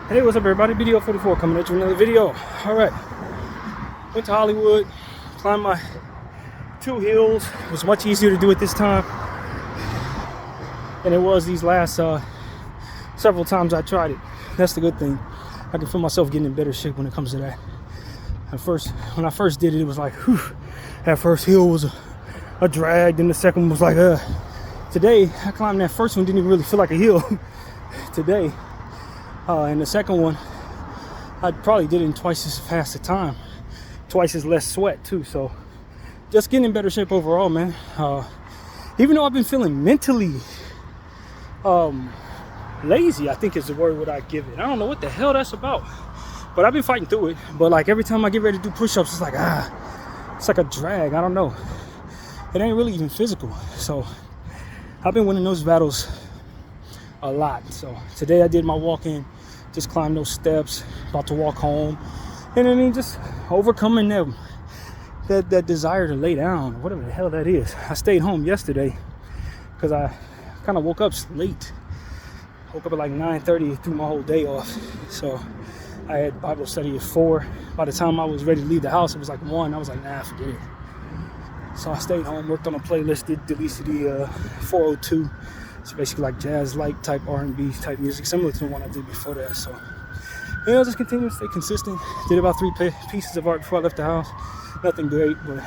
Hey, what's up everybody? BDO 44 coming at you with another video. Alright. Went to Hollywood, climbed my 2 hills. It was much easier to do it this time than it was these last several times I tried it. That's the good thing. I can feel myself getting in better shape when it comes to that. When I first did it, it was like, whew, that first hill was a drag, then the second one was like, Today, I climbed that first one, didn't even really feel like a hill today. And the second one, I probably did it in twice as fast a time, twice as less sweat too. So just getting in better shape overall, man. Even though I've been feeling mentally lazy, I think is the word what I give it. I don't know what the hell that's about, but I've been fighting through it. But like every time I get ready to do push-ups, it's like, it's like a drag. I don't know. It ain't really even physical. So I've been winning those battles a lot. So today I did my walk-in, just climbed those steps, about to walk home, and I mean just overcoming that desire to lay down, whatever the hell that is. I stayed home yesterday because I kind of woke up late. Woke up at like 9:30, threw my whole day off. So I had Bible study at 4. By the time I was ready to leave the house, it was like 1. I was like, nah, forget it. So I stayed home, worked on a playlist, did Delicity 402. It's basically like jazz-like type R&B type music, similar to the one I did before that. So, you know, just continue to stay consistent. Did about 3 pieces of art before I left the house. Nothing great, but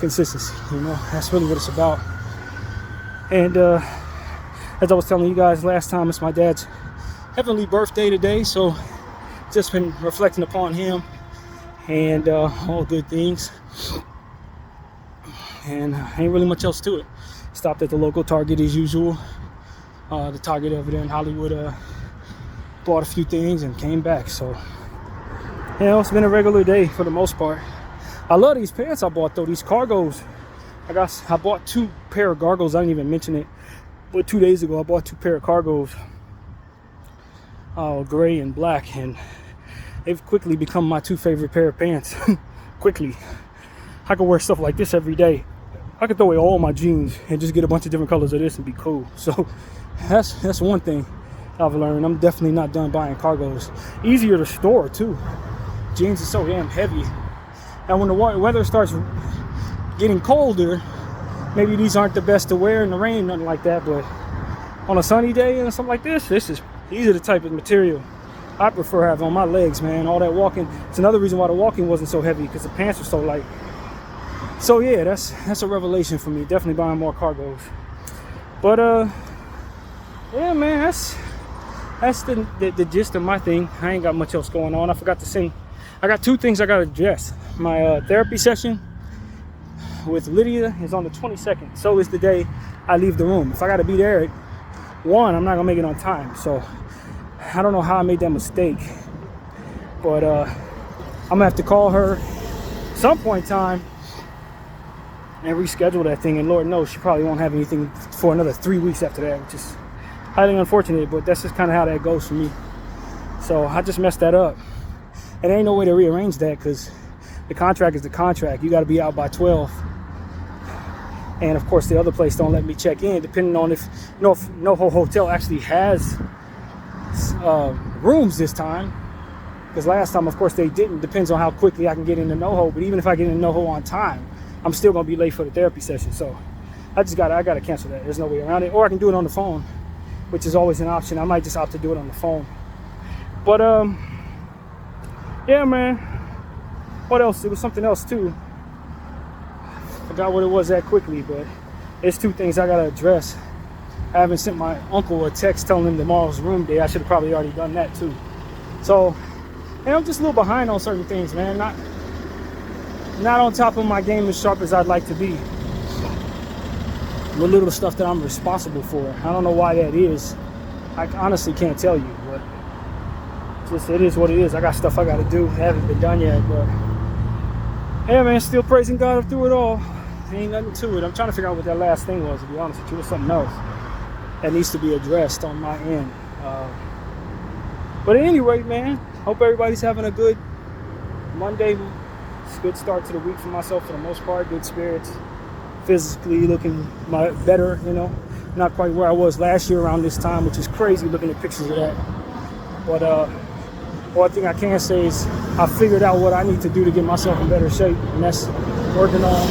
consistency, you know, that's really what it's about. And as I was telling you guys last time, it's my dad's heavenly birthday today, so just been reflecting upon him and all good things. And ain't really much else to it. Stopped at the local Target as usual. The Target over there in Hollywood. Bought a few things and came back. So, you know, it's been a regular day for the most part. I love these pants I bought though. These cargos. I bought 2 pair of gargles. I didn't even mention it, but 2 days ago I bought 2 pair of cargos, gray and black, and they've quickly become my 2 favorite pair of pants. Quickly, I could wear stuff like this every day. I could throw away all my jeans and just get a bunch of different colors of this and be cool. So that's one thing I've learned. I'm definitely not done buying cargos. Easier to store too. Jeans are so damn heavy. And when the weather starts getting colder, maybe these aren't the best to wear in the rain, nothing like that. But on a sunny day and something like this, these are the type of material I prefer having on my legs, man. All that walking. It's another reason why the walking wasn't so heavy, because the pants were so light. So yeah, that's a revelation for me. Definitely buying more cargos. But yeah, man, that's the gist of my thing. I ain't got much else going on. I forgot to sing. I got 2 things I gotta address. My therapy session with Lydia is on the 22nd. So is the day I leave the room. If I gotta be there at 1, I'm not gonna make it on time. So I don't know how I made that mistake, but I'm gonna have to call her some point in time and reschedule that thing, and Lord knows she probably won't have anything for another 3 weeks after that, which is highly unfortunate, but that's just kind of how that goes for me. So I just messed that up, and there ain't no way to rearrange that, because the contract is the contract. You got to be out by 12, and of course the other place don't let me check in, depending on if NoHo Hotel actually has rooms this time, because last time of course they didn't. Depends on how quickly I can get into NoHo, but even if I get into NoHo on time, I'm still gonna be late for the therapy session. So I gotta cancel that. There's no way around it. Or I can do it on the phone, which is always an option. I might just opt to do it on the phone. But yeah, man. What else? There was something else too. Forgot what it was that quickly, but it's 2 things I gotta address. I haven't sent my uncle a text telling him tomorrow's room day. I should have probably already done that too. So, and I'm just a little behind on certain things, man. Not on top of my game as sharp as I'd like to be. The little stuff that I'm responsible for. I don't know why that is. I honestly can't tell you, but it is what it is. I got stuff I got to do. I haven't been done yet, but yeah, man, still praising God through it all. Ain't nothing to it. I'm trying to figure out what that last thing was, to be honest with you. It was something else that needs to be addressed on my end. But at any rate, man, hope everybody's having a good Monday. It's a good start to the week for myself for the most part. Good spirits. Physically looking better, you know. Not quite where I was last year around this time, which is crazy looking at pictures of that. But one thing I can say is I figured out what I need to do to get myself in better shape, and that's working on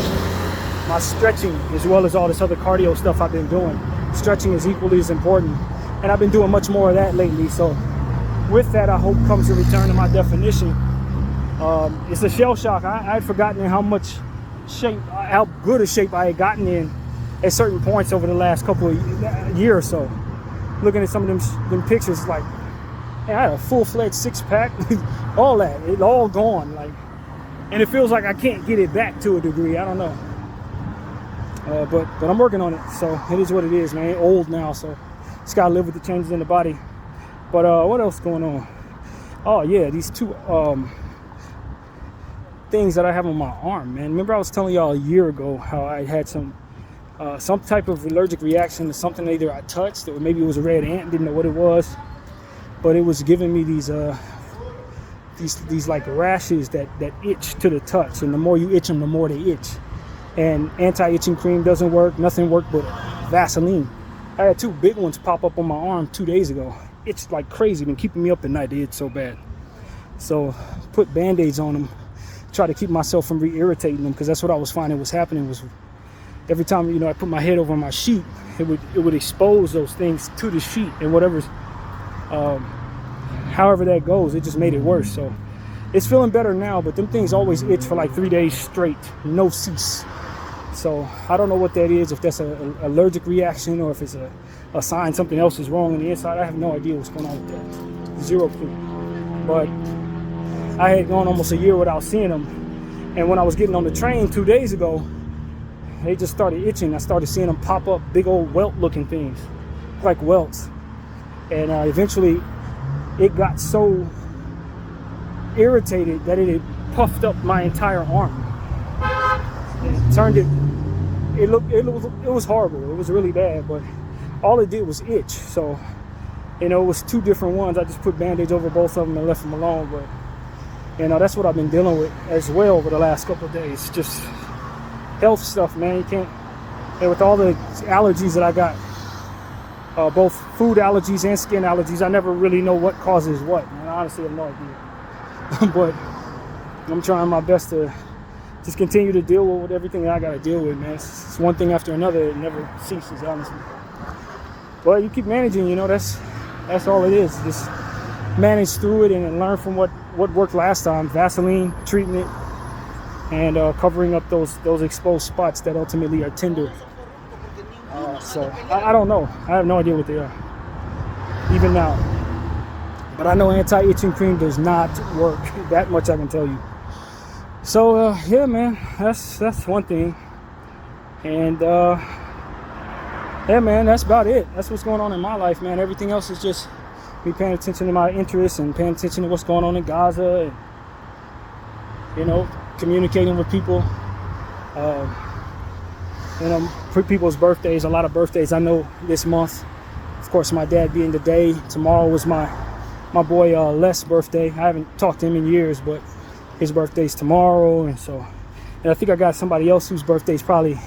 my stretching as well as all this other cardio stuff I've been doing. Stretching is equally as important, and I've been doing much more of that lately. So with that, I hope comes a return to my definition. It's a shell shock. I had forgotten how much shape, how good a shape I had gotten in at certain points over the last couple of year or so. Looking at some of them pictures, like, hey, I had a full-fledged six-pack, all that, it all gone, like, and it feels like I can't get it back to a degree. I don't know, but I'm working on it. So it is what it is, man. Old now, so just gotta live with the changes in the body. But what else going on? Oh yeah, these two things that I have on my arm, man. Remember I was telling y'all a year ago how I had some type of allergic reaction to something either I touched, or maybe it was a red ant, didn't know what it was, but it was giving me these like rashes that itch to the touch, and the more you itch them, the more they itch. And anti-itching cream doesn't work, nothing worked but Vaseline. I had two big ones pop up on my arm 2 days ago. Itched like crazy, been keeping me up at night, they itch so bad. So put band-aids on them, try to keep myself from re-irritating them, because that's what I was finding was happening. Was every time, you know, I put my head over my sheet, it would expose those things to the sheet, and whatever's however that goes, it just made it worse. So it's feeling better now, but them things always itch for like 3 days straight, no cease. So I don't know what that is, if that's an allergic reaction or if it's a sign something else is wrong on the inside. I have no idea what's going on with that. Zero clue. But I had gone almost a year without seeing them, and when I was getting on the train 2 days ago, they just started itching. I started seeing them pop up, big old welt looking things, like welts. And eventually it got so irritated that it had puffed up my entire arm. And it turned it was horrible. It was really bad, but all it did was itch. So, you know, it was two different ones. I just put band-aids over both of them and left them alone. But, you know, that's what I've been dealing with as well over the last couple of days. Just health stuff, man. You can't, and with all the allergies that I got, both food allergies and skin allergies, I never really know what causes what, man. I honestly have no idea. But I'm trying my best to just continue to deal with everything that I got to deal with, man. It's one thing after another. It never ceases, honestly. But you keep managing, you know, that's all it is. Just manage through it and learn from what worked last time. Vaseline treatment and covering up those exposed spots that ultimately are tender. So I don't know. I have no idea what they are, even now. But I know anti-itching cream does not work. That much I can tell you. So yeah, man, that's one thing. And yeah, man, that's about it. That's what's going on in my life, man. Everything else is just me paying attention to my interests and paying attention to what's going on in Gaza, and, you know, communicating with people. You know, for people's birthdays, a lot of birthdays I know this month. Of course, my dad being today. Tomorrow was my boy Les' birthday. I haven't talked to him in years, but his birthday's tomorrow, and I think I got somebody else whose birthday's probably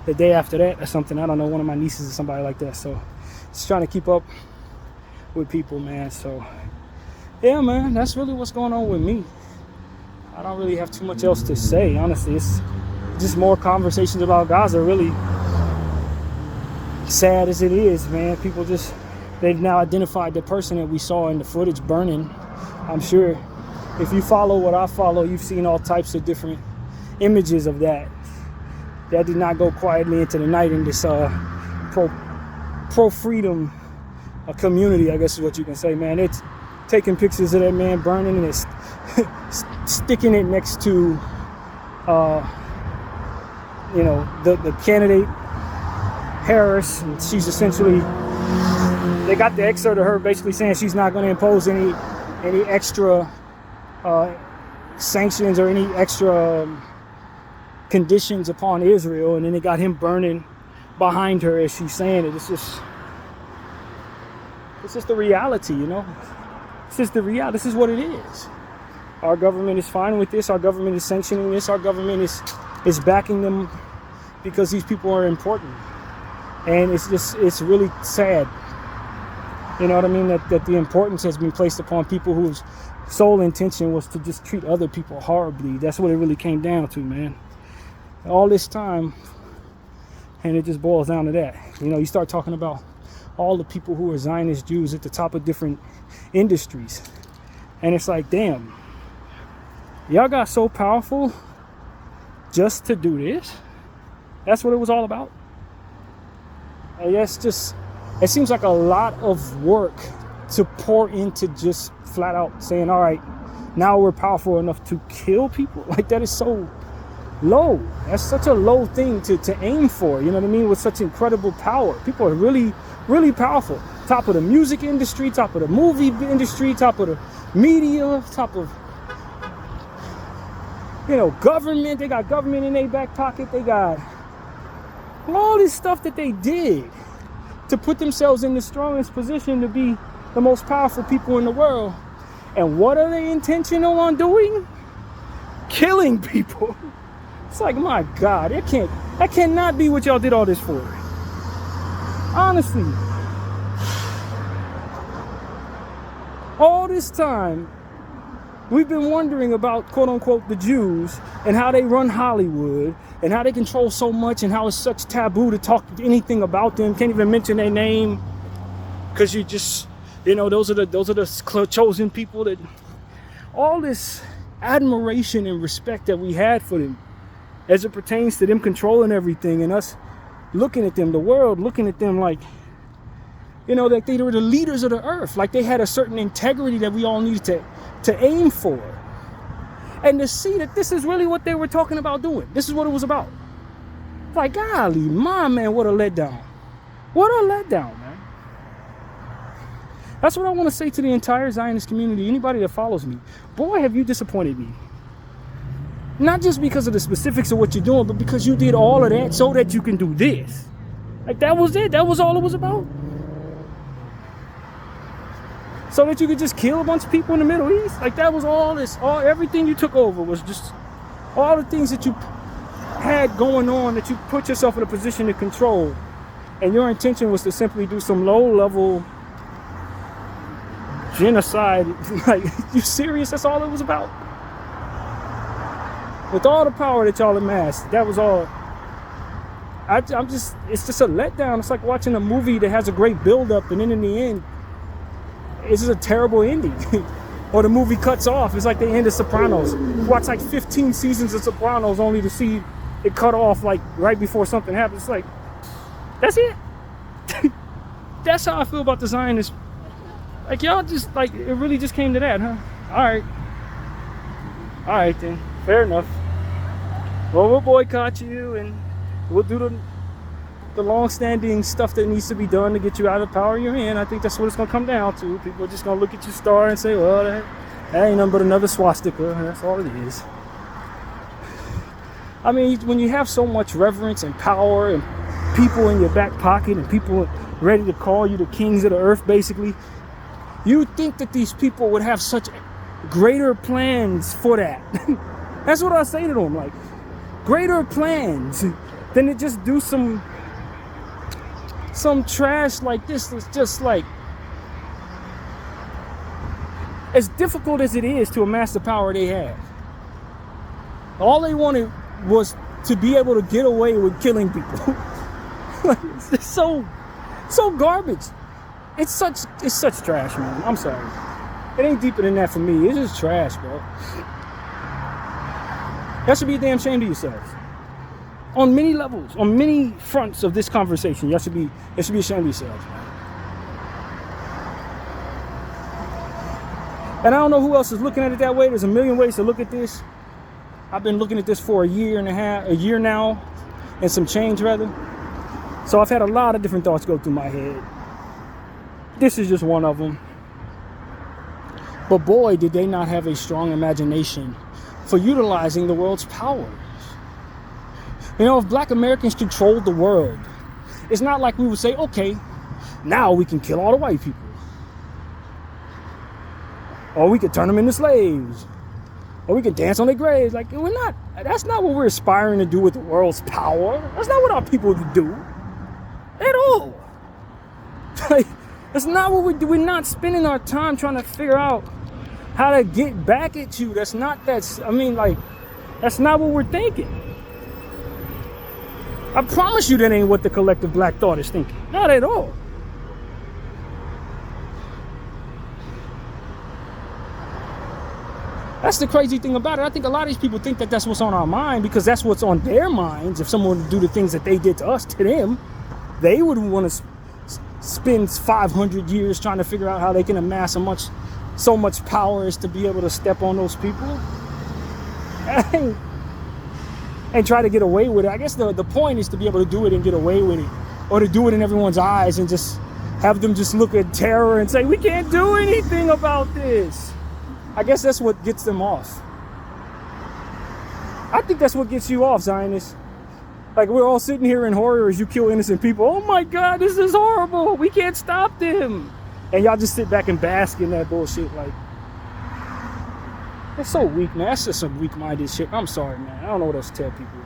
the day after that or something. I don't know, one of my nieces or somebody like that. So just trying to keep up with people, man. So yeah, man, that's really what's going on with me. I don't really have too much else to say, honestly. It's just more conversations about Gaza, really. Sad as it is, man. People they've now identified the person that we saw in the footage burning. I'm sure if you follow what I follow, you've seen all types of different images of that. That did not go quietly into the night in this pro-freedom community, I guess is what you can say, man. It's taking pictures of that man burning, and it's sticking it next to you know, the candidate Harris, and she's essentially, they got the excerpt of her basically saying she's not going to impose any extra sanctions or any extra conditions upon Israel, and then they got him burning behind her as she's saying it. It's just the reality, you know. It's just the reality. This is what it is. Our government is fine with this. Our government is sanctioning this. Our government is backing them because these people are important. And it's really sad. You know what I mean? That the importance has been placed upon people whose sole intention was to just treat other people horribly. That's what it really came down to, man. All this time, and it just boils down to that. You know, you start talking about all the people who are Zionist Jews at the top of different industries. And it's like, damn, y'all got so powerful just to do this? That's what it was all about? And that's just, it seems like a lot of work to pour into just flat out saying, all right, now we're powerful enough to kill people. Like, that is so low. That's such a low thing to aim for, you know what I mean? With such incredible power. People are really, really powerful. Top of the music industry, top of the movie industry, top of the media, top of, you know, government. They got government in their back pocket. They got all this stuff that they did to put themselves in the strongest position to be the most powerful people in the world. And what are they intentional on doing? Killing people. It's like, my God, that cannot be what y'all did all this for. Honestly. All this time, we've been wondering about, quote unquote, the Jews and how they run Hollywood and how they control so much and how it's such taboo to talk anything about them. Can't even mention their name because you just, you know, those are the chosen people. That all this admiration and respect that we had for them as it pertains to them controlling everything and us looking at them, the world looking at them like, you know, that they were the leaders of the earth, like they had a certain integrity that we all needed to aim for. And to see that this is really what they were talking about doing. This is what it was about. Like, golly, my man, what a letdown. What a letdown, man. That's what I want to say to the entire Zionist community, anybody that follows me. Boy, have you disappointed me. Not just because of the specifics of what you're doing, but because you did all of that so that you can do this. Like, that was it. That was all it was about. So that you could just kill a bunch of people in the Middle East. Like, that was everything you took over was just all the things that you had going on that you put yourself in a position to control. And your intention was to simply do some low-level genocide. Like, you serious? That's all it was about? With all the power that y'all amassed, that was all. It's just a letdown. It's like watching a movie that has a great build-up and then in the end, it's just a terrible ending. Or the movie cuts off. It's like the end of Sopranos. You watch like 15 seasons of Sopranos only to see it cut off like right before something happens. It's like, that's it. That's how I feel about the Zionists. Like, y'all just, like, it really just came to that, huh? All right then, fair enough. Well, we'll boycott you and we'll do the long-standing stuff that needs to be done to get you out of the power you're in. I think that's what it's going to come down to. People are just going to look at your star and say, well, that ain't nothing but another swastika. That's all it is. I mean, when you have so much reverence and power and people in your back pocket and people ready to call you the kings of the earth, basically, you would think that these people would have such greater plans for that. That's what I say to them, like, greater plans than to just do some trash like this. That's just like, as difficult as it is to amass the power they have, all they wanted was to be able to get away with killing people. Like, it's just so garbage. It's such trash, man. I'm sorry. It ain't deeper than that for me. It's just trash, bro. That should be a damn shame to yourselves. On many levels, on many fronts of this conversation, it should be ashamed of yourselves, man. And I don't know who else is looking at it that way. There's a million ways to look at this. I've been looking at this for a year now, and some change rather. So I've had a lot of different thoughts go through my head. This is just one of them. But boy, did they not have a strong imagination for utilizing the world's power. You know, if black Americans controlled the world, it's not like we would say, okay, now we can kill all the white people. Or we could turn them into slaves. Or we could dance on their graves. Like, that's not what we're aspiring to do with the world's power. That's not what our people do at all. Like, That's not what we do. We're not spending our time trying to figure out how to get back at you. That's not that's not what we're thinking. I promise you that ain't what the collective black thought is thinking. Not at all. That's the crazy thing about it. I think a lot of these people think that that's what's on our mind because that's what's on their minds. If someone would do the things that they did to us, to them, they would want to spend 500 years trying to figure out how they can amass so much power as to be able to step on those people and try to get away with it. I guess the point is to be able to do it and get away with it, or to do it in everyone's eyes and just have them just look at terror and say, we can't do anything about this. I guess that's what gets them off. I think that's what gets you off, Zionists. Like, we're all sitting here in horror as you kill innocent people. Oh my God, this is horrible. We can't stop them. And y'all just sit back and bask in that bullshit. Like, that's so weak, man. That's just some weak-minded shit. I'm sorry, man. I don't know what else to tell people.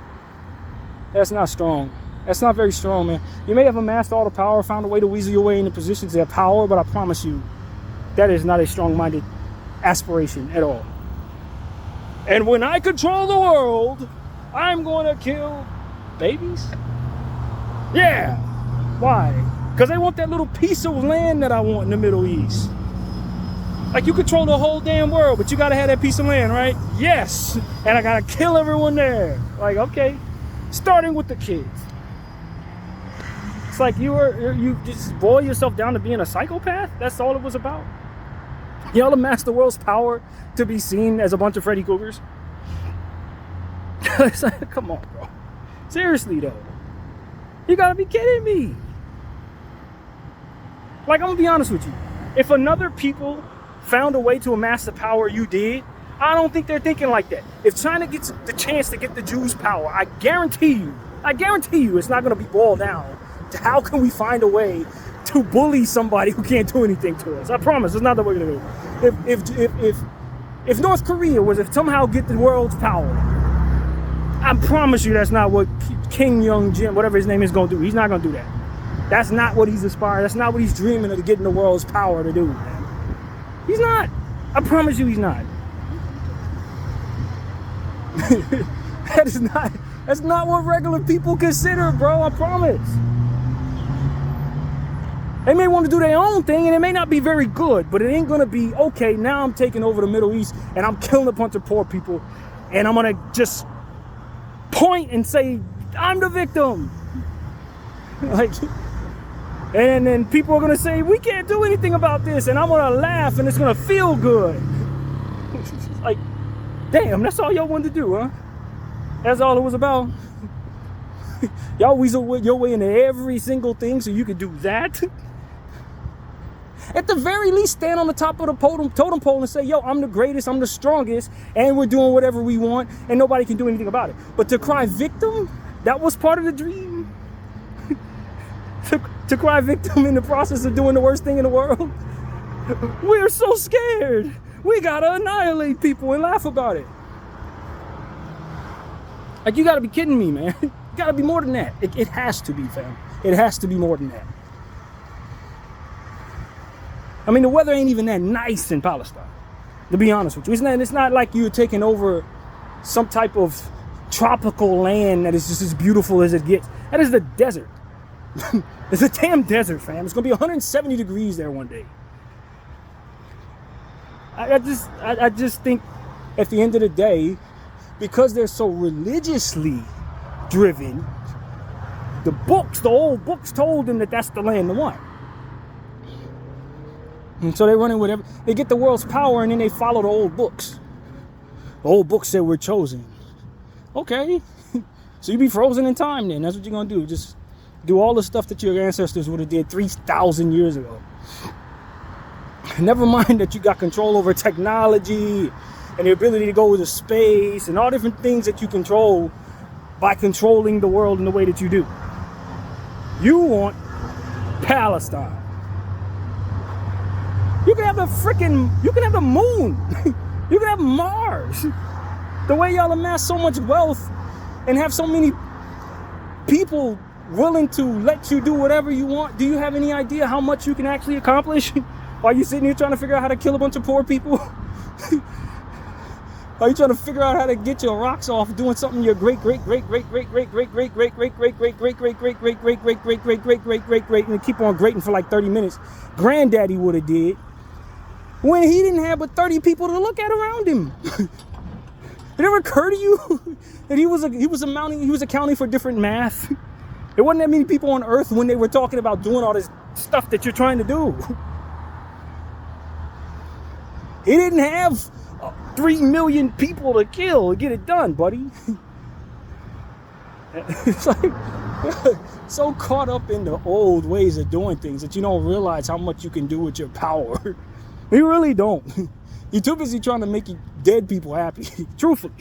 That's not strong. That's not very strong, man. You may have amassed all the power, found a way to weasel your way into positions of power, but I promise you, that is not a strong-minded aspiration at all. And when I control the world, I'm going to kill babies? Yeah. Why? Because they want that little piece of land that I want in the Middle East. Like, you control the whole damn world, but you got to have that piece of land, right? Yes. And I got to kill everyone there. Like, okay. Starting with the kids. It's like you just boil yourself down to being a psychopath? That's all it was about? Y'all amassed the world's power to be seen as a bunch of Freddy Kruegers? It's like, come on, bro. Seriously, though. You gotta be kidding me. Like, I'm gonna be honest with you. If another people found a way to amass the power you did, I don't think they're thinking like that. If China gets the chance to get the Jews' power, I guarantee you it's not gonna be boiled down to how can we find a way to bully somebody who can't do anything to us. I promise, it's not that we're gonna do. If North Korea was to somehow get the world's power, I promise you that's not what King Young Jim, whatever his name is, gonna do. He's not gonna do that. That's not what he's aspiring. That's not what he's dreaming of getting the world's power to do, man. He's not. I promise you he's not. That's not what regular people consider, bro. I promise. They may want to do their own thing, and it may not be very good, but it ain't going to be, okay, now I'm taking over the Middle East, and I'm killing a bunch of poor people, and I'm going to just point and say, I'm the victim. Like, and then people are going to say, we can't do anything about this, and I'm going to laugh, and it's going to feel good. Like, damn, that's all y'all wanted to do, huh? That's all it was about? Y'all weasel your way into every single thing so you could do that? At the very least, stand on the top of the totem pole and say, yo, I'm the greatest, I'm the strongest, and we're doing whatever we want, and nobody can do anything about it. But to cry victim, that was part of the dream. to cry victim in the process of doing the worst thing in the world. We're so scared. We gotta annihilate people and laugh about it. Like, you gotta be kidding me, man. You gotta be more than that. It has to be, fam. It has to be more than that. I mean, the weather ain't even that nice in Palestine, to be honest with you. It's not like you're taking over some type of tropical land that is just as beautiful as it gets. That is the desert. It's a damn desert, fam. It's gonna be 170 degrees there one day. I just think at the end of the day, because they're so religiously driven, the old books told them that that's the land they want. And so they run in whatever. They get the world's power and then they follow the old books. The old books said we're chosen. Okay. So you be frozen in time then. That's what you're going to do. Just do all the stuff that your ancestors would have did 3,000 years ago. Never mind that you got control over technology and the ability to go into space and all different things that you control by controlling the world in the way that you do. You want Palestine. You can have you can have the moon. You can have Mars. The way y'all amass so much wealth and have so many people willing to let you do whatever you want, do you have any idea how much you can actually accomplish while you're sitting here trying to figure out how to kill a bunch of poor people? Are you trying to figure out how to get your rocks off doing something your great and keep on grating for like 30 minutes granddaddy would have did when he didn't have but 30 people to look at around him? Did it ever occur to you that he was accounting for different math? There wasn't that many people on earth when they were talking about doing all this stuff that you're trying to do. He didn't have 3 million people to kill to get it done, buddy. It's like so caught up in the old ways of doing things that you don't realize how much you can do with your power. You really don't. You're too busy trying to make dead people happy. Truthfully.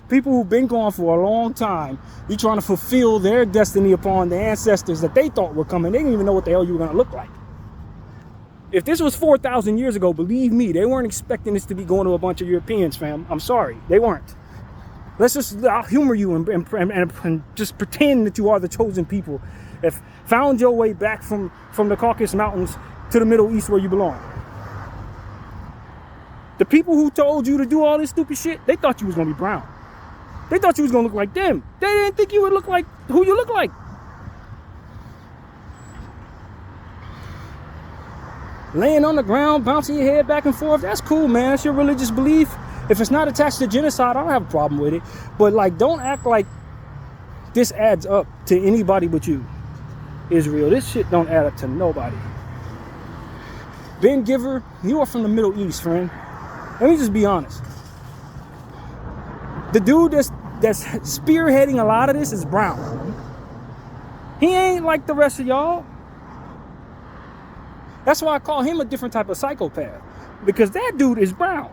People who've been gone for a long time, you're trying to fulfill their destiny upon the ancestors that they thought were coming. They didn't even know what the hell you were going to look like. If this was 4,000 years ago, believe me, they weren't expecting this to be going to a bunch of Europeans, fam. I'm sorry. They weren't. I'll humor you and just pretend that you are the chosen people that found your way back from the Caucasus Mountains to the Middle East where you belong. The people who told you to do all this stupid shit, they thought you was going to be brown. They thought you was going to look like them. They didn't think you would look like who you look like. Laying on the ground, bouncing your head back and forth, that's cool, man. That's your religious belief. If it's not attached to genocide, I don't have a problem with it. But, like, don't act like this adds up to anybody but you, Israel. This shit don't add up to nobody. Ben Giver, you are from the Middle East, friend. Let me just be honest. The dude that's spearheading a lot of this is brown. He ain't like the rest of y'all. That's why I call him a different type of psychopath. Because that dude is brown.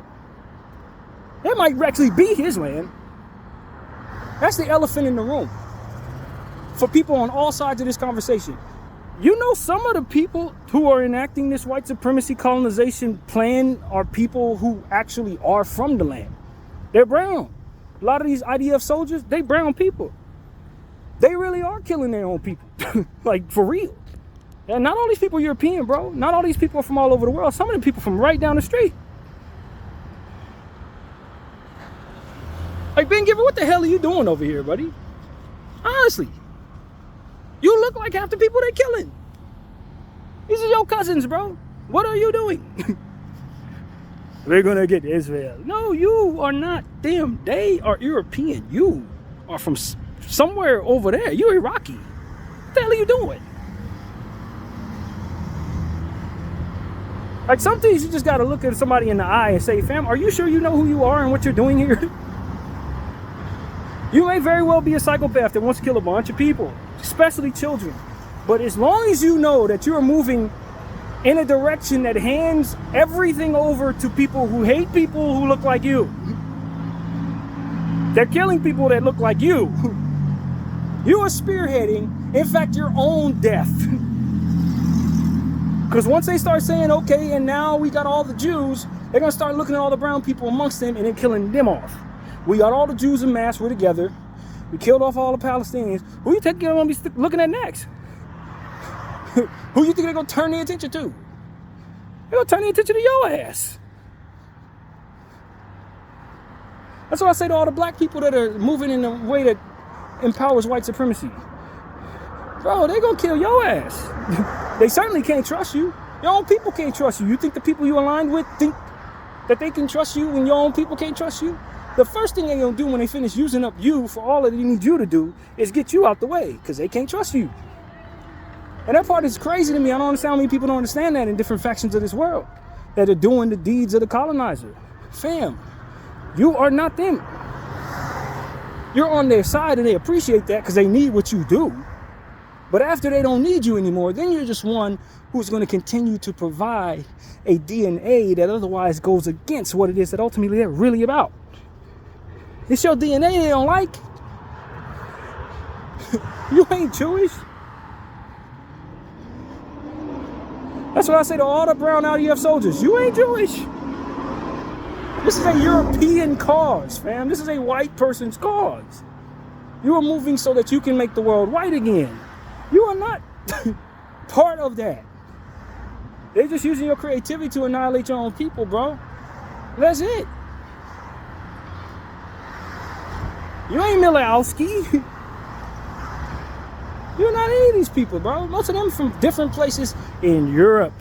That might actually be his land. That's the elephant in the room. For people on all sides of this conversation. You know, some of the people who are enacting this white supremacy colonization plan are people who actually are from the land. They're brown. A lot of these IDF soldiers, they brown people. They really are killing their own people. Like, for real. And not all these people are European, bro. Not all these people are from all over the world. Some of the people from right down the street. Like, Ben Giver, what the hell are you doing over here, buddy? Honestly. You look like half the people they're killing. These are your cousins, bro. What are you doing? We're gonna get Israel. No, you are not them. They are European. You are from somewhere over there. You're Iraqi. What the hell are you doing? Like, some things you just gotta look at somebody in the eye and say, fam, are you sure you know who you are and what you're doing here? You may very well be a psychopath that wants to kill a bunch of people, especially children. But as long as you know that you're moving in a direction that hands everything over to people who hate people who look like you, they're killing people that look like you. You are spearheading, in fact, your own death. Because once they start saying, okay, and now we got all the Jews, they're going to start looking at all the brown people amongst them and then killing them off. We got all the Jews in mass, we're together. We killed off all the Palestinians. Who you think they're going to be looking at next? Who you think they're going to turn their attention to? They're going to turn their attention to your ass. That's what I say to all the black people that are moving in a way that empowers white supremacy. Bro, they're going to kill your ass. They certainly can't trust you. Your own people can't trust you. You think the people you aligned with think that they can trust you when your own people can't trust you? The first thing they're going to do when they finish using up you for all that they need you to do is get you out the way because they can't trust you. And that part is crazy to me. I don't understand how many people don't understand that in different factions of this world that are doing the deeds of the colonizer. Fam, you are not them. You're on their side and they appreciate that because they need what you do. But after they don't need you anymore, then you're just one who's going to continue to provide a DNA that otherwise goes against what it is that ultimately they're really about. It's your DNA they don't like. You ain't Jewish. That's what I say to all the brown IDF soldiers. You ain't Jewish. This is a European cause, fam. This is a white person's cause. You are moving so that you can make the world white again. You are not part of that. They're just using your creativity to annihilate your own people, bro. That's it. You ain't Milowski. You're not any of these people, bro. Most of them from different places in Europe.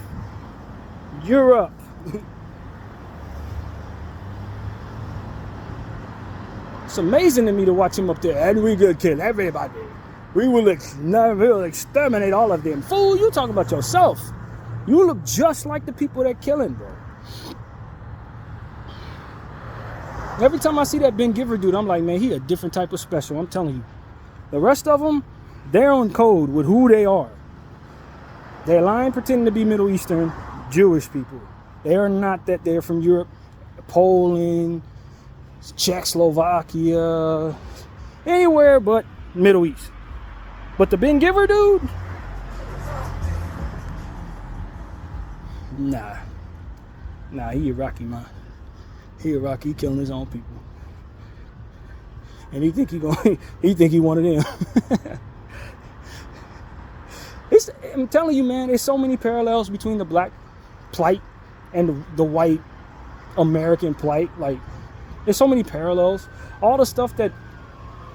It's amazing to me to watch him up there. And we could kill everybody. We will exterminate all of them. Fool, you talking about yourself. You look just like the people they're killing, bro. Every time I see that Ben Giver dude, I'm like, man, he a different type of special. I'm telling you. The rest of them, they're on code with who they are. They're lying, pretending to be Middle Eastern Jewish people. They are not that. They're from Europe, Poland, Czechoslovakia, anywhere but Middle East. But the Ben Giver dude, nah, he Iraqi, man. He Iraqi, he killing his own people, and he think he one of them. I'm telling you, man, there's so many parallels between the black plight and the white American plight. Like, there's so many parallels. All the stuff that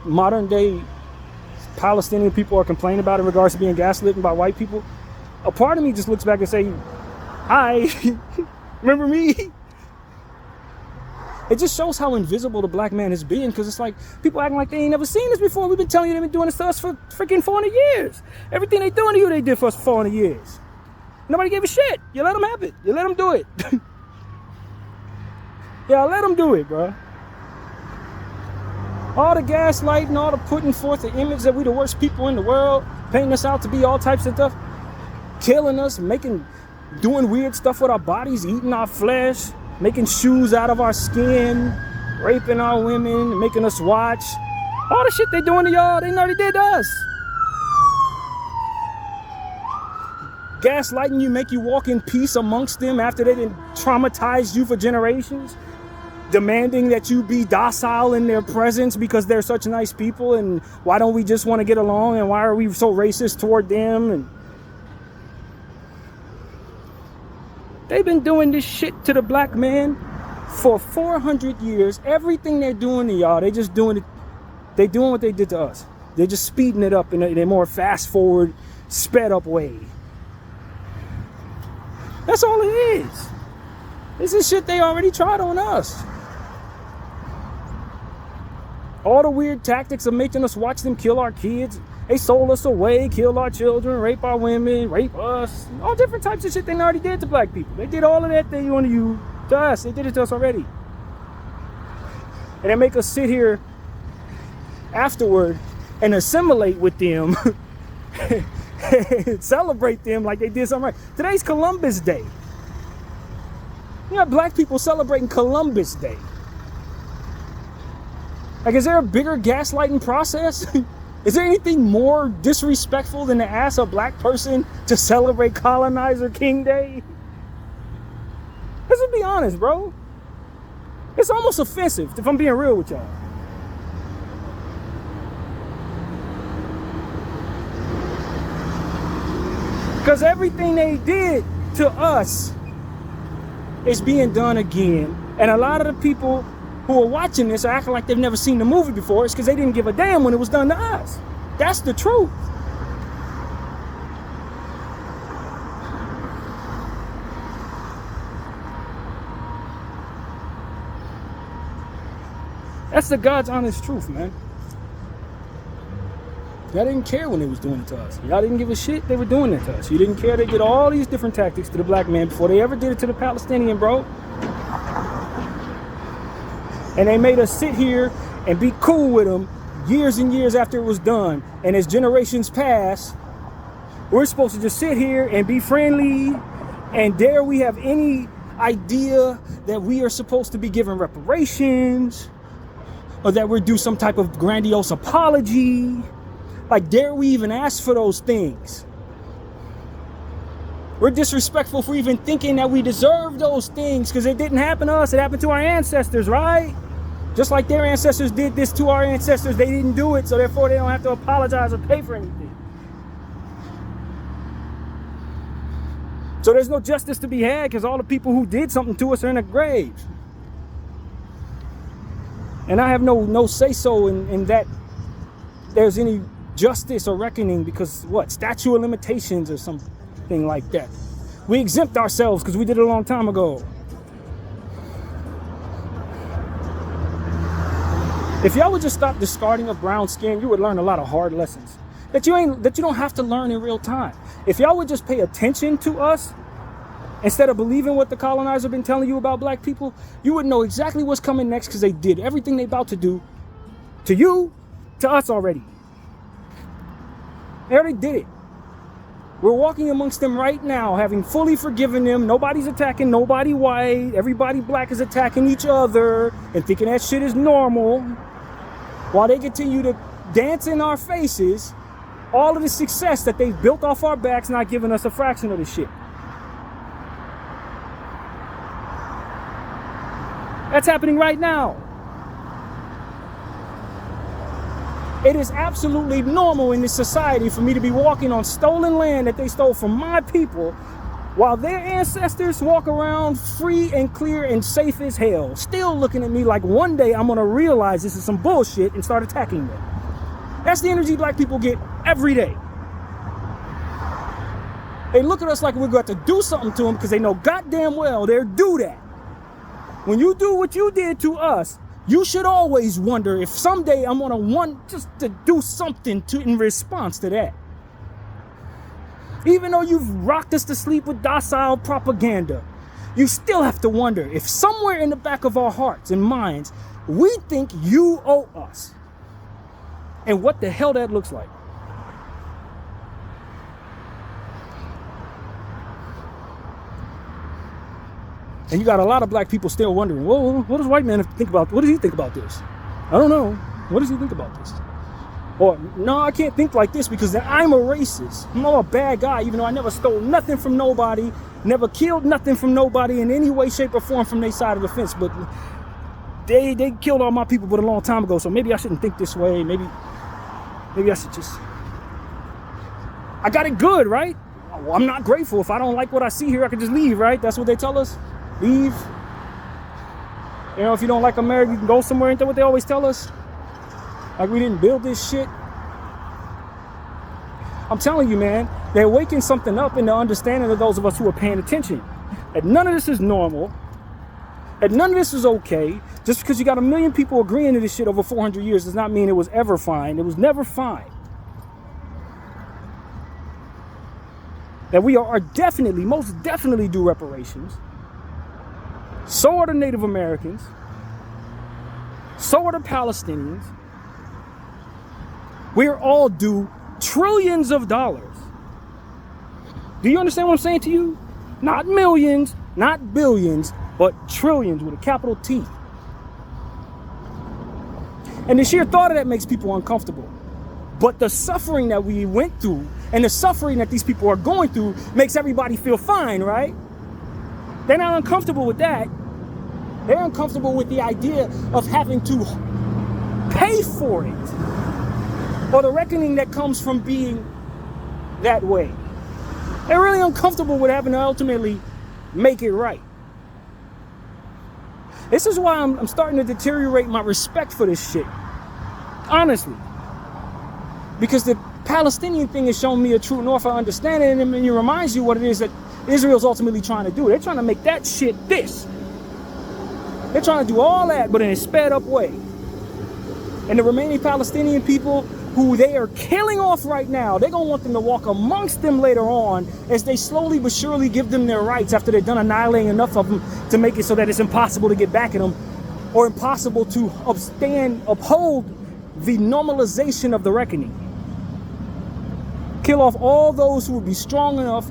modern day Palestinian people are complaining about in regards to being gaslit by white people, a part of me just looks back and say, hi, remember me? It just shows how invisible the black man has been, because it's like people acting like they ain't never seen this before. We've been telling you they've been doing this to us for freaking 400 years. Everything they doing to you, they did for us for 400 years. Nobody gave a shit. You let them have it. You let them do it. Yeah, let them do it, bro. All the gaslighting, all the putting forth the image that we the worst people in the world, painting us out to be all types of stuff, killing us, doing weird stuff with our bodies, eating our flesh, making shoes out of our skin, raping our women, making us watch. All the shit they doing to y'all, they already did to us. Gaslighting you, make you walk in peace amongst them after they didn't traumatize you for generations. Demanding that you be docile in their presence because they're such nice people, and why don't we just want to get along, and why are we so racist toward them? And they've been doing this shit to the black man for 400 years. Everything they're doing to y'all, they just doing it. They doing what they did to us. They're just speeding it up in a more fast forward, sped up way. That's all it is. This is shit they already tried on us. All the weird tactics of making us watch them kill our kids. They sold us away, killed our children, rape our women, rape us. All different types of shit they already did to black people. They did all of that they want to use to us. They did it to us already. And they make us sit here afterward and assimilate with them. Celebrate them like they did something right. Today's Columbus Day. You got black people celebrating Columbus Day. Like, is there a bigger gaslighting process? Is there anything more disrespectful than to ask a black person to celebrate Colonizer King Day? Let's just be honest, bro. It's almost offensive, if I'm being real with y'all. Because everything they did to us is being done again. And a lot of the people who are watching this are acting like they've never seen the movie before. It's because they didn't give a damn when it was done to us. That's the truth. That's the God's honest truth, man. Y'all didn't care when they was doing it to us. Y'all didn't give a shit they were doing it to us. You didn't care they did all these different tactics to the black man before they ever did it to the Palestinian, bro. And they made us sit here and be cool with them years and years after it was done. And as generations pass, we're supposed to just sit here and be friendly. And dare we have any idea that we are supposed to be given reparations, or that we're due some type of grandiose apology? Like, dare we even ask for those things? We're disrespectful for even thinking that we deserve those things, because it didn't happen to us. It happened to our ancestors, right? Just like their ancestors did this to our ancestors, they didn't do it, so therefore they don't have to apologize or pay for anything. So there's no justice to be had because all the people who did something to us are in the grave. And I have no say-so in that there's any justice or reckoning because what? Statute of limitations or something like that. We exempt ourselves because we did it a long time ago. If y'all would just stop discarding of brown skin, you would learn a lot of hard lessons that you don't have to learn in real time. If y'all would just pay attention to us instead of believing what the colonizer been telling you about black people, you would know exactly what's coming next because they did everything they about to do to you, to us already. They already did it. We're walking amongst them right now, having fully forgiven them. Nobody's attacking nobody white. Everybody black is attacking each other and thinking that shit is normal. While they continue to dance in our faces, all of the success that they've built off our backs, not giving us a fraction of the shit. That's happening right now. It is absolutely normal in this society for me to be walking on stolen land that they stole from my people while their ancestors walk around free and clear and safe as hell, still looking at me like one day I'm going to realize this is some bullshit and start attacking them. That's the energy black people get every day. They look at us like we're going to do something to them because they know goddamn well they'll do that. When you do what you did to us, you should always wonder if someday I'm gonna want just to do something in response to that. Even though you've rocked us to sleep with docile propaganda, you still have to wonder if somewhere in the back of our hearts and minds, we think you owe us. And what the hell that looks like. And you got a lot of black people still wondering, well, what does white man think about? What does he think about this? I don't know. What does he think about this? Or, no, I can't think like this because I'm a racist. I'm a bad guy, even though I never stole nothing from nobody, never killed nothing from nobody in any way, shape, or form from their side of the fence. But they killed all my people but a long time ago, so maybe I shouldn't think this way. Maybe I should just... I got it good, right? Well, I'm not grateful. If I don't like what I see here, I can just leave, right? That's what they tell us. Leave. You know, if you don't like America, you can go somewhere. Ain't that what they always tell us? Like we didn't build this shit. I'm telling you, man, they're waking something up in the understanding of those of us who are paying attention. That none of this is normal. That none of this is okay. Just because you got 1 million people agreeing to this shit over 400 years does not mean it was ever fine. It was never fine. That we are definitely, most definitely due reparations. So are the Native Americans. So are the Palestinians. We're all due trillions of dollars. Do you understand what I'm saying to you? Not millions, not billions, but trillions with a capital T. And the sheer thought of that makes people uncomfortable. But the suffering that we went through and the suffering that these people are going through makes everybody feel fine, right? They're not uncomfortable with that. They're uncomfortable with the idea of having to pay for it, or the reckoning that comes from being that way. They're really uncomfortable with having to ultimately make it right. This is why I'm starting to deteriorate my respect for this shit. Honestly. Because the Palestinian thing has shown me a true north of understanding, and it reminds you what it is that Israel's ultimately trying to do. They're trying to make that shit this. They're trying to do all that, but in a sped up way. And the remaining Palestinian people who they are killing off right now, they're going to want them to walk amongst them later on as they slowly but surely give them their rights after they're done annihilating enough of them to make it so that it's impossible to get back at them, or impossible to uphold the normalization of the reckoning. Kill off all those who would be strong enough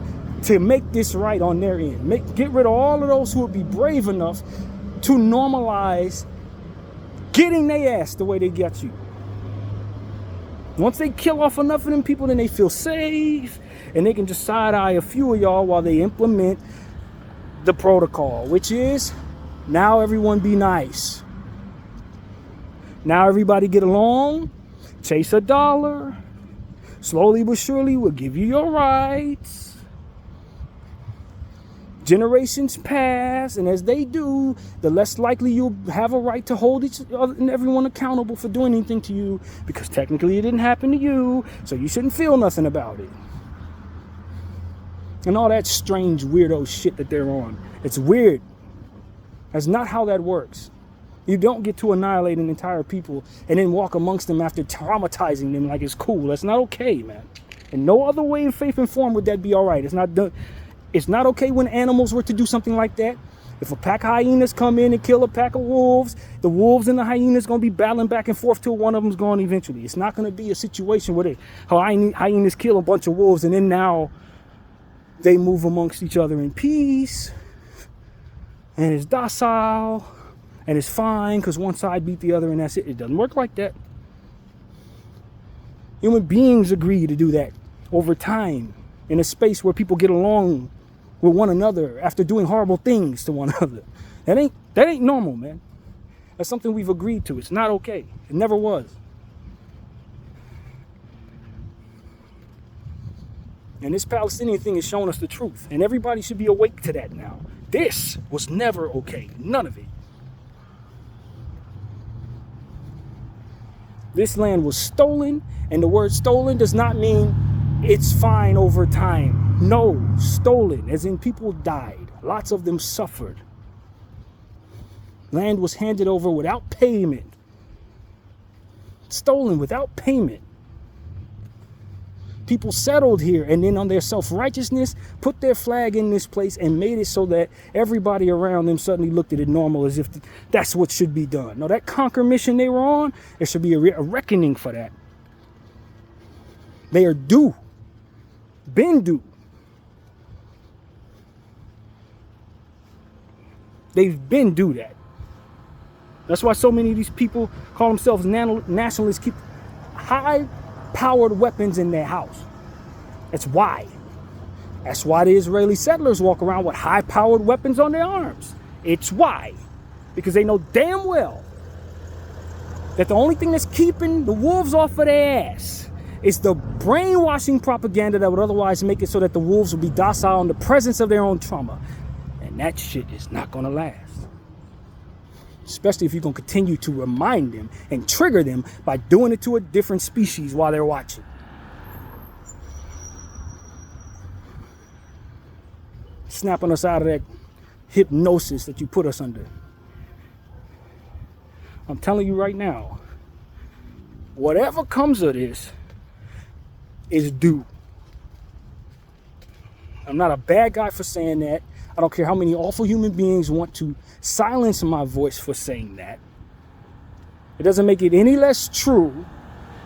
to make this right on their end. Get rid of all of those who would be brave enough to normalize getting their ass the way they got you. Once they kill off enough of them people, then they feel safe and they can just side-eye a few of y'all while they implement the protocol, which is now everyone be nice. Now everybody get along, chase a dollar, slowly but surely we'll give you your rights. Generations pass, and as they do, the less likely you'll have a right to hold each other and everyone accountable for doing anything to you, because technically it didn't happen to you, so you shouldn't feel nothing about it. And all that strange weirdo shit that they're on. It's weird. That's not how that works. You don't get to annihilate an entire people and then walk amongst them after traumatizing them like it's cool. That's not okay, man. In no other way, faith and form would that be all right. It's not done. It's not okay when animals were to do something like that. If a pack of hyenas come in and kill a pack of wolves, the wolves and the hyenas going to be battling back and forth till one of them's gone eventually. It's not going to be a situation where hyenas kill a bunch of wolves and then now they move amongst each other in peace and it's docile and it's fine because one side beat the other and that's it. It doesn't work like that. Human beings agree to do that over time in a space where people get along with one another after doing horrible things to one another. That ain't normal, man. That's something we've agreed to. It's not okay. It never was. And this Palestinian thing has shown us the truth, and everybody should be awake to that now. This was never okay. None of it. This land was stolen, and the word stolen does not mean it's fine over time. No, stolen, as in people died. Lots of them suffered. Land was handed over without payment. Stolen without payment. People settled here and then on their self-righteousness put their flag in this place and made it so that everybody around them suddenly looked at it normal as if that's what should be done. No, that conquer mission they were on, there should be a reckoning for that. They are due. Been due. They've been due that. That's why so many of these people call themselves nationalists, keep high-powered weapons in their house. That's why. That's why the Israeli settlers walk around with high-powered weapons on their arms. It's why. Because they know damn well that the only thing that's keeping the wolves off of their ass is the brainwashing propaganda that would otherwise make it so that the wolves will be docile in the presence of their own trauma. And that shit is not going to last. Especially if you're going to continue to remind them and trigger them by doing it to a different species while they're watching. Snapping us out of that hypnosis that you put us under. I'm telling you right now, whatever comes of this is due. I'm not a bad guy for saying that. I don't care how many awful human beings want to silence my voice for saying that. It doesn't make it any less true,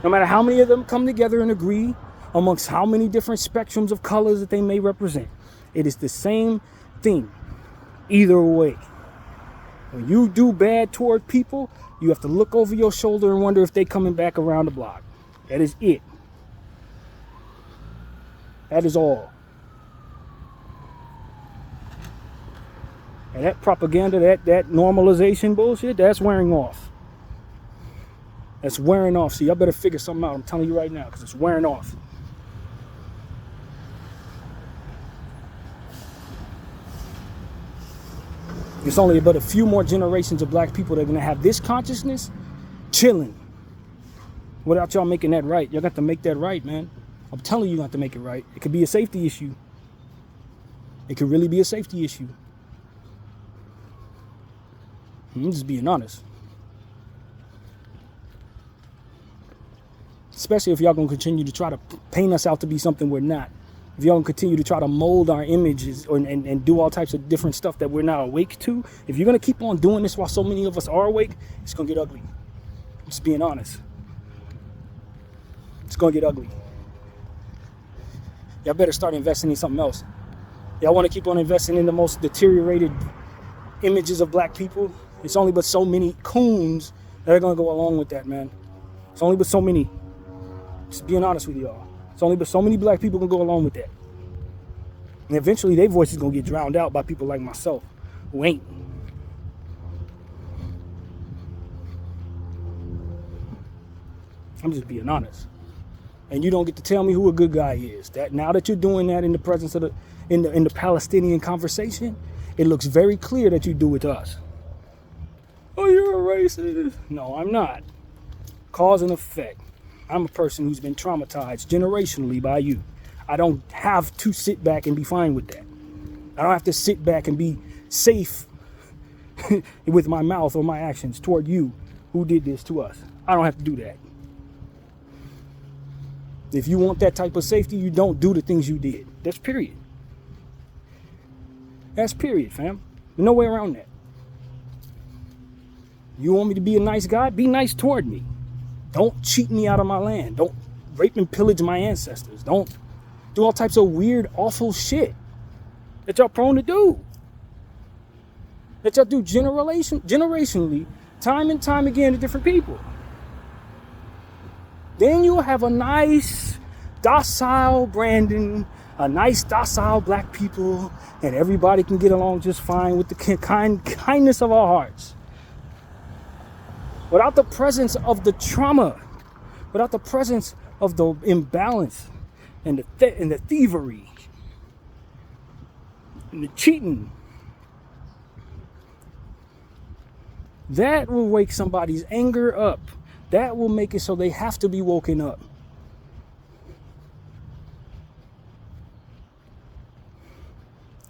no matter how many of them come together and agree amongst how many different spectrums of colors that they may represent. It is the same thing, either way. When you do bad toward people, you have to look over your shoulder and wonder if they're coming back around the block. That is it. That is all. And that propaganda, that normalization bullshit, that's wearing off. That's wearing off. So y'all better figure something out. I'm telling you right now, because it's wearing off. It's only about a few more generations of black people that are going to have this consciousness chilling without y'all making that right. Y'all got to make that right, man. I'm telling you, you got to make it right. It could be a safety issue. It could really be a safety issue. I'm just being honest. Especially if y'all gonna continue to try to paint us out to be something we're not. If y'all gonna continue to try to mold our images and do all types of different stuff that we're not awake to. If you're gonna keep on doing this while so many of us are awake, it's gonna get ugly. I'm just being honest. It's gonna get ugly. Y'all better start investing in something else. Y'all wanna keep on investing in the most deteriorated images of black people? It's only but so many coons that are going to go along with that, man. It's only but so many. Just being honest with y'all. It's only but so many black people can go along with that. And eventually their voice is going to get drowned out by people like myself who ain't. I'm just being honest. And you don't get to tell me who a good guy is. That now that you're doing that in the presence of in the Palestinian conversation, it looks very clear that you do it to us. Oh, you're a racist. No, I'm not. Cause and effect. I'm a person who's been traumatized generationally by you. I don't have to sit back and be fine with that. I don't have to sit back and be safe with my mouth or my actions toward you who did this to us. I don't have to do that. If you want that type of safety, you don't do the things you did. That's period. That's period, fam. There's no way around that. You want me to be a nice guy? Be nice toward me. Don't cheat me out of my land. Don't rape and pillage my ancestors. Don't do all types of weird, awful shit that y'all prone to do. That y'all do generationally, time and time again to different people. Then you'll have a nice, docile Brandon, a nice, docile black people, and everybody can get along just fine with the kindness of our hearts. Without the presence of the trauma, without the presence of the imbalance and the thievery and the cheating, that will wake somebody's anger up. That will make it so they have to be woken up.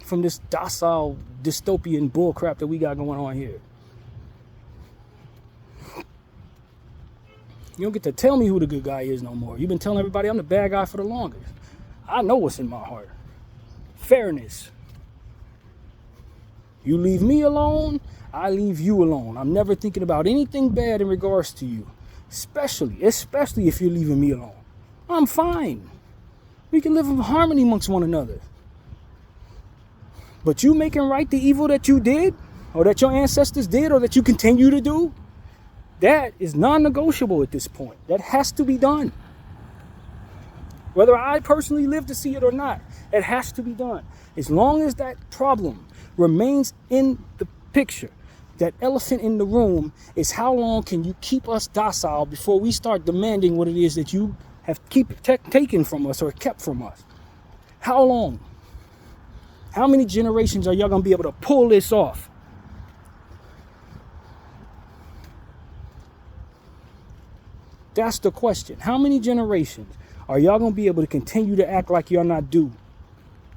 From this docile dystopian bullcrap that we got going on here. You don't get to tell me who the good guy is no more. You've been telling everybody I'm the bad guy for the longest. I know what's in my heart. Fairness. You leave me alone, I leave you alone. I'm never thinking about anything bad in regards to you. Especially if you're leaving me alone. I'm fine. We can live in harmony amongst one another. But you making right the evil that you did, or that your ancestors did, or that you continue to do, that is non-negotiable at this point. That has to be done. Whether I personally live to see it or not, it has to be done. As long as that problem remains in the picture, that elephant in the room is how long can you keep us docile before we start demanding what it is that you have taken from us or kept from us? How long? How many generations are y'all going to be able to pull this off? That's the question. How many generations are y'all going to be able to continue to act like y'all not do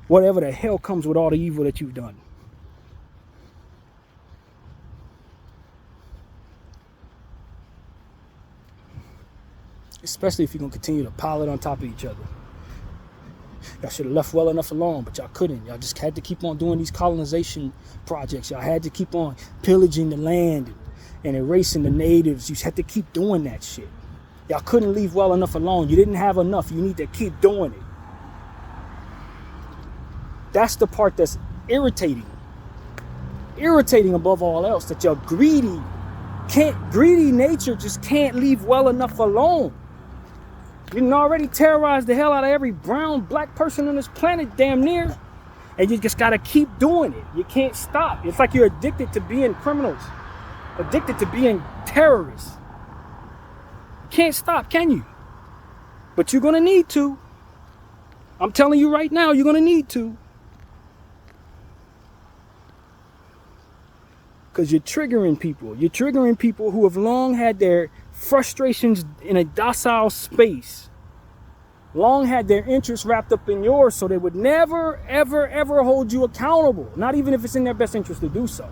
whatever the hell comes with all the evil that you've done? Especially if you're going to continue to pile it on top of each other. Y'all should have left well enough alone, but y'all couldn't. Y'all just had to keep on doing these colonization projects. Y'all had to keep on pillaging the land and erasing the natives. You had to keep doing that shit. Y'all couldn't leave well enough alone. You didn't have enough. You need to keep doing it. That's the part that's irritating. Irritating above all else, that your greedy nature just can't leave well enough alone. You done already terrorized the hell out of every brown, black person on this planet, damn near. And you just gotta keep doing it. You can't stop. It's like you're addicted to being criminals. Addicted to being terrorists. You can't stop, can you? But you're gonna need to. I'm telling you right now, you're gonna need to. Because you're triggering people. You're triggering people who have long had their frustrations in a docile space. Long had their interests wrapped up in yours, so they would never, ever, ever hold you accountable. Not even if it's in their best interest to do so.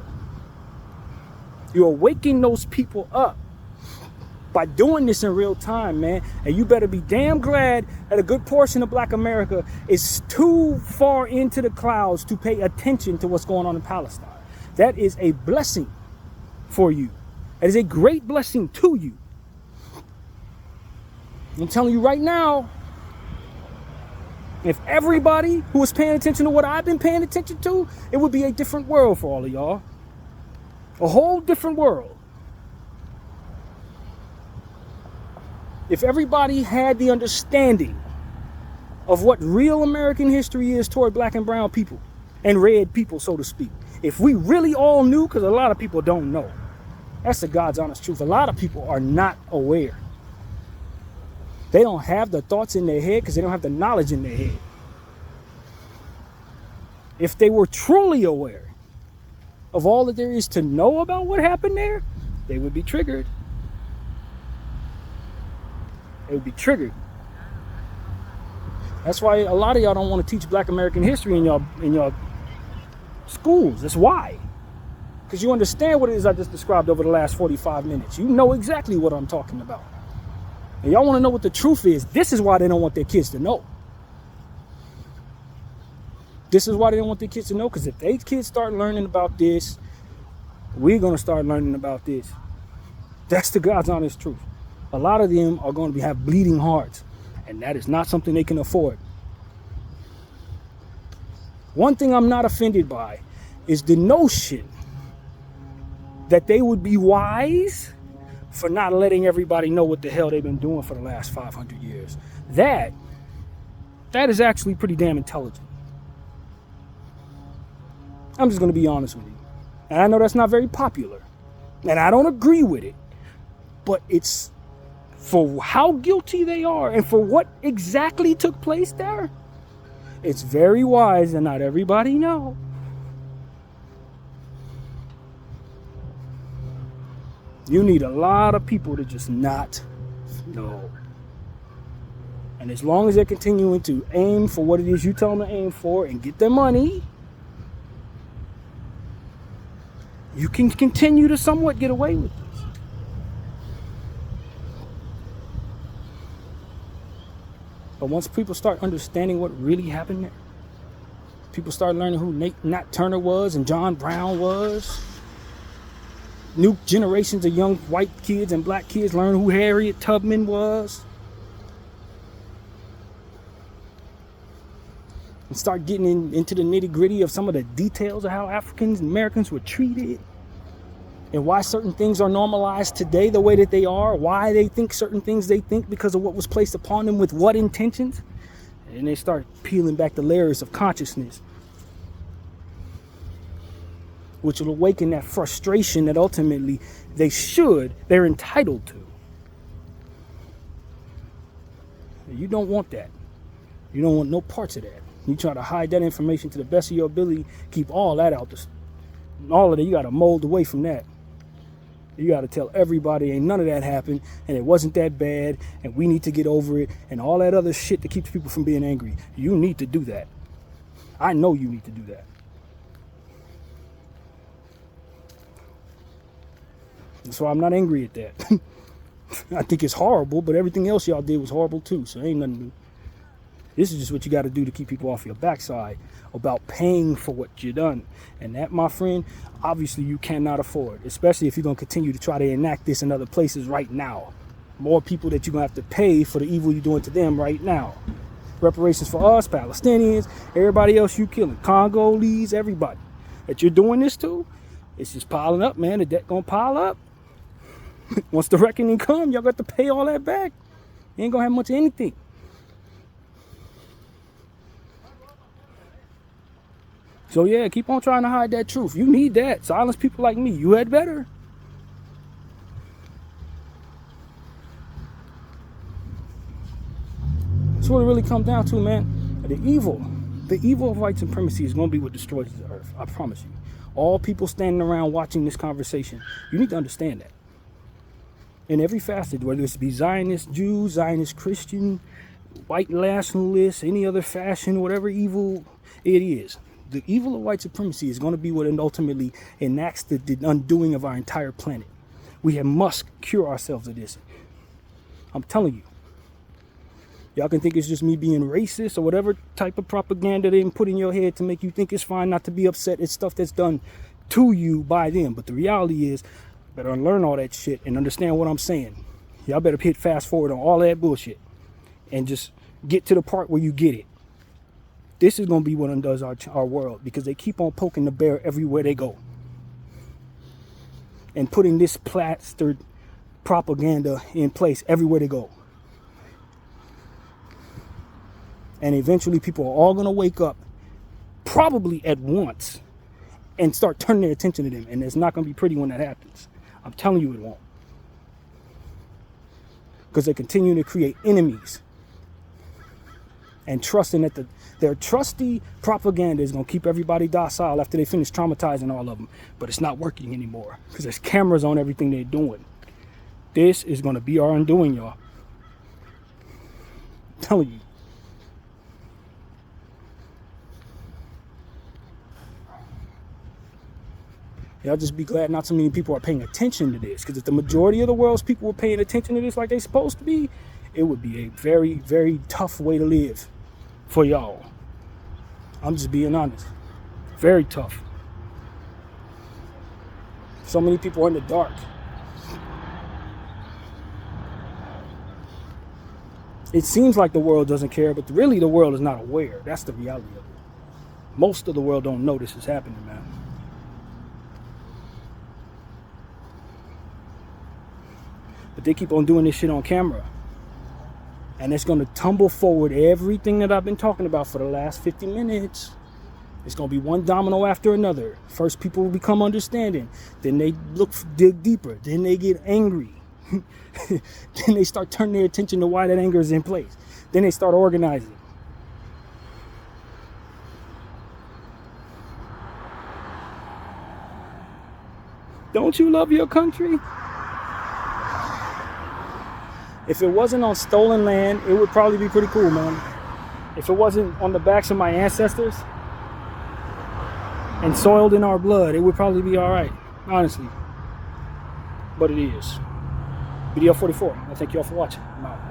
You're waking those people up by doing this in real time, man. And you better be damn glad that a good portion of Black America is too far into the clouds to pay attention to what's going on in Palestine. That is a blessing for you. That is a great blessing to you. I'm telling you right now, if everybody who was paying attention to what I've been paying attention to, it would be a different world for all of y'all. A whole different world. If everybody had the understanding of what real American history is toward black and brown people and red people, so to speak. If we really all knew, because a lot of people don't know. That's the God's honest truth. A lot of people are not aware. They don't have the thoughts in their head because they don't have the knowledge in their head. If they were truly aware of all that there is to know about what happened there, they would be triggered. They would be triggered. That's why a lot of y'all don't want to teach Black American history in y'all schools. That's why. Because you understand what it is I just described over the last 45 minutes. You know exactly what I'm talking about. And y'all want to know what the truth is. This is why they don't want their kids to know. This is why they don't want their kids to know. Because if they kids start learning about this, we're going to start learning about this. That's the God's honest truth. A lot of them are going to have bleeding hearts. And that is not something they can afford. One thing I'm not offended by is the notion that they would be wise for not letting everybody know what the hell they've been doing for the last 500 years. That is actually pretty damn intelligent. I'm just going to be honest with you. And I know that's not very popular. And I don't agree with it. But it's for how guilty they are and for what exactly took place there. It's very wise and not everybody know. You need a lot of people to just not know. And as long as they're continuing to aim for what it is you tell them to aim for and get their money, you can continue to somewhat get away with this. But once people start understanding what really happened there, people start learning who Nat Turner was and John Brown was. New generations of young white kids and black kids learn who Harriet Tubman was. And start getting into the nitty gritty of some of the details of how Africans and Americans were treated. And why certain things are normalized today the way that they are. Why they think certain things they think because of what was placed upon them with what intentions. And they start peeling back the layers of consciousness, which will awaken that frustration that ultimately they're entitled to. You don't want that. You don't want no parts of that. You try to hide that information to the best of your ability, keep all that out. All of that, you got to mold away from that. You got to tell everybody ain't none of that happened and it wasn't that bad and we need to get over it and all that other shit that keeps people from being angry. You need to do that. I know you need to do that. So I'm not angry at that. I think it's horrible, but everything else y'all did was horrible too. So ain't nothing new. This is just what you got to do to keep people off your backside about paying for what you done. And that, my friend, obviously you cannot afford, especially if you're going to continue to try to enact this in other places right now. More people that you're going to have to pay for the evil you're doing to them right now. Reparations for us, Palestinians, everybody else you killing, Congolese, everybody that you're doing this to. It's just piling up, man. The debt going to pile up. Once the reckoning come, y'all got to pay all that back. You ain't going to have much of anything. So yeah, keep on trying to hide that truth. You need that. Silence people like me. You had better. That's what it really comes down to, man. The evil of white supremacy is going to be what destroys the earth. I promise you. All people standing around watching this conversation, you need to understand that. In every facet, whether it's be Zionist Jew, Zionist Christian, white nationalist, any other fashion, whatever evil it is. The evil of white supremacy is going to be what ultimately enacts the undoing of our entire planet. We must cure ourselves of this. I'm telling you. Y'all can think it's just me being racist or whatever type of propaganda they put in your head to make you think it's fine not to be upset. It's stuff that's done to you by them. But the reality is, better unlearn all that shit and understand what I'm saying. Y'all better hit fast forward on all that bullshit and just get to the part where you get it. This is going to be what undoes our world, because they keep on poking the bear everywhere they go and putting this plastered propaganda in place everywhere they go. And eventually people are all going to wake up, probably at once, and start turning their attention to them. And it's not going to be pretty when that happens. I'm telling you it won't. because they're continuing to create enemies and trusting that their trusty propaganda is going to keep everybody docile after they finish traumatizing all of them. But it's not working anymore because there's cameras on everything they're doing. This is going to be our undoing, y'all. I'm telling you. Y'all just be glad not so many people are paying attention to this, because if the majority of the world's people were paying attention to this like they're supposed to be, it would be a very, very tough way to live for y'all. I'm just being honest. Very tough. So many people are in the dark. It seems like the world doesn't care, but really the world is not aware. That's the reality of it. Most of the world don't know this is happening, man. But they keep on doing this shit on camera. And it's going to tumble forward everything that I've been talking about for the last 50 minutes. It's going to be one domino after another. First, people will become understanding. Then they dig deeper. Then they get angry. Then they start turning their attention to why that anger is in place. Then they start organizing. Don't you love your country? If it wasn't on stolen land, it would probably be pretty cool, man. If it wasn't on the backs of my ancestors and soiled in our blood, it would probably be all right, honestly. But it is. Video 44. I thank you all for watching. I'm out.